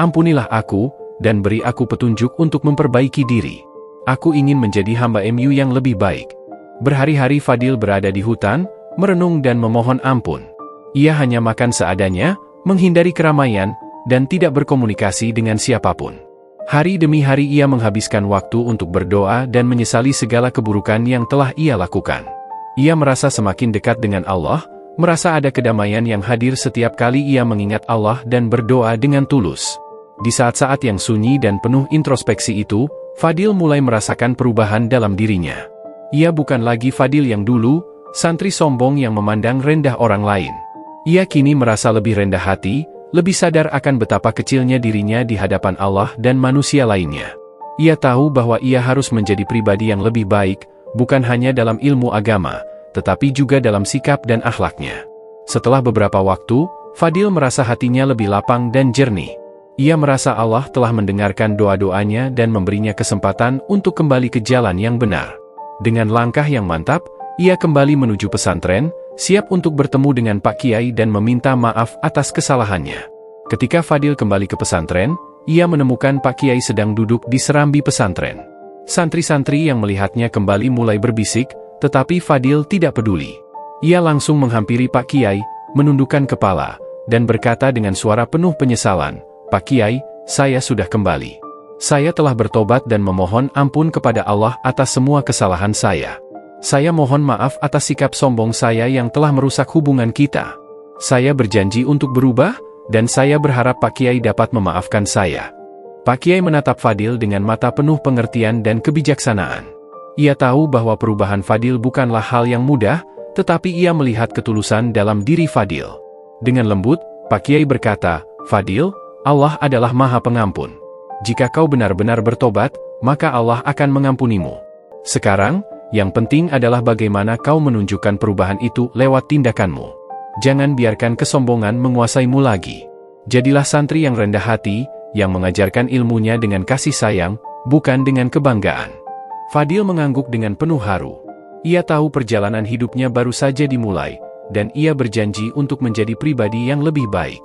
Ampunilah aku, dan beri aku petunjuk untuk memperbaiki diri. Aku ingin menjadi hamba-Mu yang lebih baik." Berhari-hari Fadil berada di hutan, merenung dan memohon ampun. Ia hanya makan seadanya, menghindari keramaian, dan tidak berkomunikasi dengan siapapun. Hari demi hari ia menghabiskan waktu untuk berdoa dan menyesali segala keburukan yang telah ia lakukan. Ia merasa semakin dekat dengan Allah, merasa ada kedamaian yang hadir setiap kali ia mengingat Allah dan berdoa dengan tulus. Di saat-saat yang sunyi dan penuh introspeksi itu, Fadil mulai merasakan perubahan dalam dirinya. Ia bukan lagi Fadil yang dulu, santri sombong yang memandang rendah orang lain. Ia kini merasa lebih rendah hati, lebih sadar akan betapa kecilnya dirinya di hadapan Allah dan manusia lainnya. Ia tahu bahwa ia harus menjadi pribadi yang lebih baik, bukan hanya dalam ilmu agama, tetapi juga dalam sikap dan akhlaknya. Setelah beberapa waktu, Fadil merasa hatinya lebih lapang dan jernih. Ia merasa Allah telah mendengarkan doa-doanya dan memberinya kesempatan untuk kembali ke jalan yang benar. Dengan langkah yang mantap, ia kembali menuju pesantren, siap untuk bertemu dengan Pak Kiai dan meminta maaf atas kesalahannya. Ketika Fadil kembali ke pesantren, ia menemukan Pak Kiai sedang duduk di serambi pesantren. Santri-santri yang melihatnya kembali mulai berbisik, tetapi Fadil tidak peduli. Ia langsung menghampiri Pak Kiai, menundukkan kepala, dan berkata dengan suara penuh penyesalan, "Pak Kiai, saya sudah kembali. Saya telah bertobat dan memohon ampun kepada Allah atas semua kesalahan saya. Saya mohon maaf atas sikap sombong saya yang telah merusak hubungan kita. Saya berjanji untuk berubah, dan saya berharap Pak Kiai dapat memaafkan saya." Pak Kiai menatap Fadil dengan mata penuh pengertian dan kebijaksanaan. Ia tahu bahwa perubahan Fadil bukanlah hal yang mudah, tetapi ia melihat ketulusan dalam diri Fadil. Dengan lembut, Pak Kiai berkata, "Fadil, Allah adalah Maha Pengampun. Jika kau benar-benar bertobat, maka Allah akan mengampunimu. Sekarang, yang penting adalah bagaimana kau menunjukkan perubahan itu lewat tindakanmu. Jangan biarkan kesombongan menguasaimu lagi. Jadilah santri yang rendah hati, yang mengajarkan ilmunya dengan kasih sayang, bukan dengan kebanggaan." Fadil mengangguk dengan penuh haru. Ia tahu perjalanan hidupnya baru saja dimulai, dan ia berjanji untuk menjadi pribadi yang lebih baik.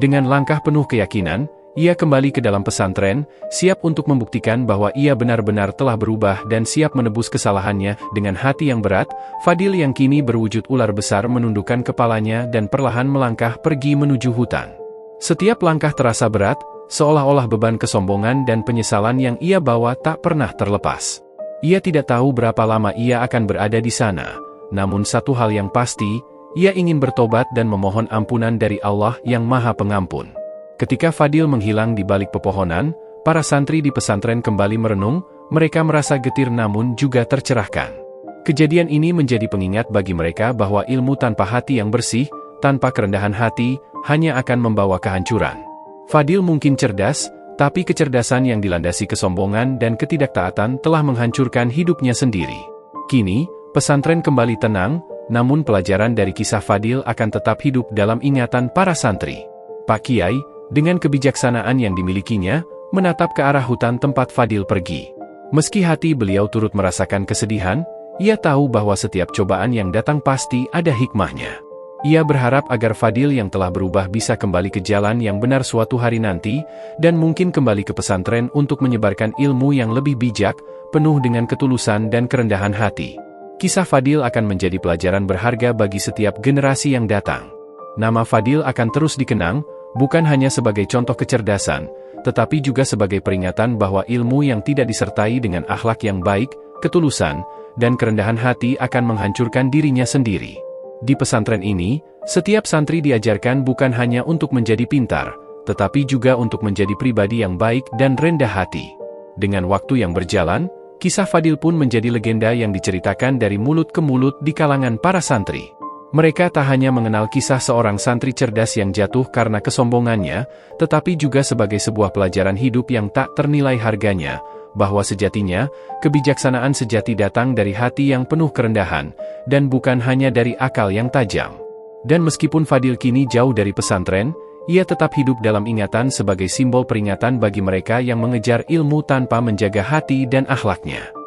Dengan langkah penuh keyakinan, ia kembali ke dalam pesantren, siap untuk membuktikan bahwa ia benar-benar telah berubah dan siap menebus kesalahannya. Dengan hati yang berat, Fadil yang kini berwujud ular besar menundukkan kepalanya dan perlahan melangkah pergi menuju hutan. Setiap langkah terasa berat, seolah-olah beban kesombongan dan penyesalan yang ia bawa tak pernah terlepas. Ia tidak tahu berapa lama ia akan berada di sana, namun satu hal yang pasti, ia ingin bertobat dan memohon ampunan dari Allah yang Maha Pengampun. Ketika Fadil menghilang di balik pepohonan, para santri di pesantren kembali merenung, mereka merasa getir namun juga tercerahkan. Kejadian ini menjadi pengingat bagi mereka bahwa ilmu tanpa hati yang bersih, tanpa kerendahan hati, hanya akan membawa kehancuran. Fadil mungkin cerdas, tapi kecerdasan yang dilandasi kesombongan dan ketidaktaatan telah menghancurkan hidupnya sendiri. Kini, pesantren kembali tenang, namun pelajaran dari kisah Fadil akan tetap hidup dalam ingatan para santri. Pak Kiai, dengan kebijaksanaan yang dimilikinya, menatap ke arah hutan tempat Fadil pergi. Meski hati beliau turut merasakan kesedihan, ia tahu bahwa setiap cobaan yang datang pasti ada hikmahnya. Ia berharap agar Fadil yang telah berubah bisa kembali ke jalan yang benar suatu hari nanti, dan mungkin kembali ke pesantren untuk menyebarkan ilmu yang lebih bijak, penuh dengan ketulusan dan kerendahan hati. Kisah Fadil akan menjadi pelajaran berharga bagi setiap generasi yang datang. Nama Fadil akan terus dikenang, bukan hanya sebagai contoh kecerdasan, tetapi juga sebagai peringatan bahwa ilmu yang tidak disertai dengan akhlak yang baik, ketulusan, dan kerendahan hati akan menghancurkan dirinya sendiri. Di pesantren ini, setiap santri diajarkan bukan hanya untuk menjadi pintar, tetapi juga untuk menjadi pribadi yang baik dan rendah hati. Dengan waktu yang berjalan, kisah Fadil pun menjadi legenda yang diceritakan dari mulut ke mulut di kalangan para santri. Mereka tak hanya mengenal kisah seorang santri cerdas yang jatuh karena kesombongannya, tetapi juga sebagai sebuah pelajaran hidup yang tak ternilai harganya, bahwa sejatinya, kebijaksanaan sejati datang dari hati yang penuh kerendahan, dan bukan hanya dari akal yang tajam. Dan meskipun Fadil kini jauh dari pesantren, ia tetap hidup dalam ingatan sebagai simbol peringatan bagi mereka yang mengejar ilmu tanpa menjaga hati dan akhlaknya.